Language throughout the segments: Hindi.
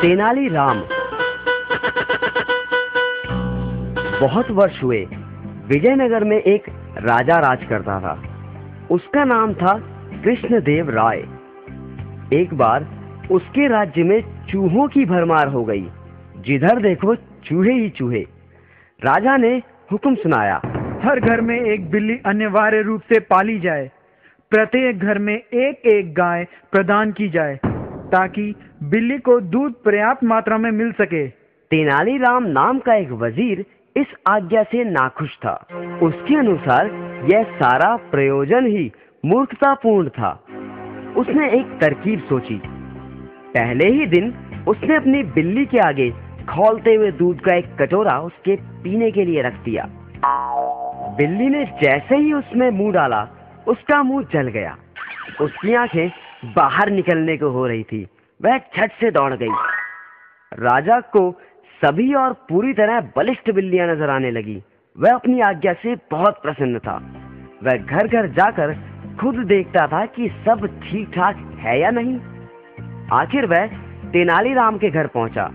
तेनाली राम। बहुत वर्ष हुए, विजयनगर में एक राजा राज करता था। उसका नाम था कृष्णदेव राय। एक बार उसके राज्य में चूहों की भरमार हो गई। जिधर देखो चूहे ही चूहे। राजा ने हुक्म सुनाया, हर घर में एक बिल्ली अनिवार्य रूप से पाली जाए। प्रत्येक घर में एक एक गाय प्रदान की जाए ताकि बिल्ली को दूध पर्याप्त मात्रा में मिल सके। तेनालीराम नाम का एक वजीर इस आज्ञा से नाखुश था। उसके अनुसार यह सारा प्रयोजन ही मूर्खतापूर्ण था। उसने एक तरकीब सोची। पहले ही दिन उसने अपनी बिल्ली के आगे खौलते हुए दूध का एक कटोरा उसके पीने के लिए रख दिया। बिल्ली ने जैसे ही उसमें मुंह डाला, उसका मुंह जल गया। उसकी आंखें बाहर निकलने को हो रही थी। वह झट से दौड़ गई। राजा को सभी और पूरी तरह बलिष्ठ बिल्लियां नजर आने लगी। वह अपनी आज्ञा से बहुत प्रसन्न था। वह घर घर जाकर खुद देखता था कि सब ठीक ठाक है या नहीं। आखिर वह तेनालीराम के घर पहुंचा।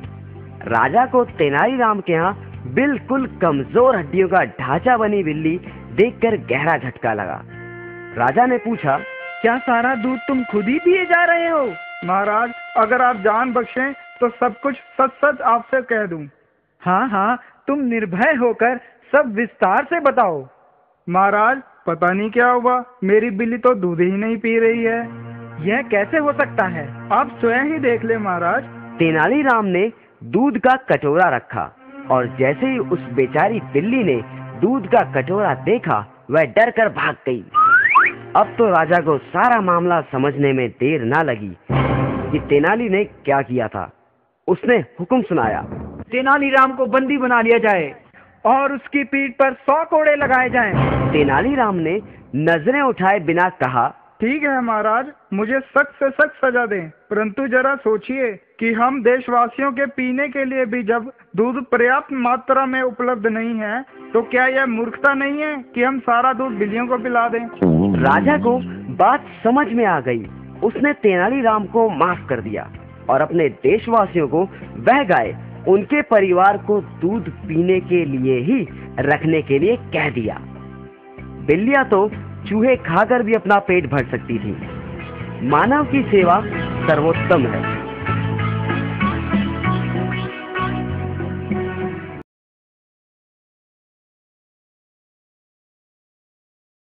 राजा को तेनालीराम के यहाँ बिल्कुल कमजोर हड्डियों का ढांचा बनी बिल्ली देखकर गहरा झटका लगा। राजा ने पूछा, क्या सारा दूध तुम खुद ही पिए जा रहे हो? महाराज, अगर आप जान बख्शें तो सब कुछ सच सच आपसे कह दूं। हाँ हाँ, तुम निर्भय होकर सब विस्तार से बताओ। महाराज, पता नहीं क्या हुआ, मेरी बिल्ली तो दूध ही नहीं पी रही है। यह कैसे हो सकता है? आप स्वयं ही देख ले महाराज। तेनालीराम ने दूध का कटोरा रखा और जैसे ही उस बेचारी बिल्ली ने दूध का कटोरा देखा, वह डर कर भाग गई। अब तो राजा को सारा मामला समझने में देर ना लगी कि तेनाली ने क्या किया था। उसने हुक्म सुनाया, तेनालीराम को बंदी बना लिया जाए और उसकी पीठ पर 100 कोड़े लगाए जाएं। तेनालीराम ने नजरें उठाए बिना कहा, ठीक है महाराज, मुझे सख्त से सख्त सजा दें, परंतु जरा सोचिए कि हम देशवासियों के पीने के लिए भी जब दूध पर्याप्त मात्रा में उपलब्ध नहीं है, तो क्या यह मूर्खता नहीं है कि हम सारा दूध बिल्लियों को पिला दें? राजा को बात समझ में आ गई। उसने तेनालीराम को माफ कर दिया और अपने देशवासियों को वह गाय उनके परिवार को दूध पीने के लिए ही रखने के लिए कह दिया। बिल्लियां तो चूहे खाकर भी अपना पेट भर सकती थी। मानव की सेवा सर्वोत्तम है।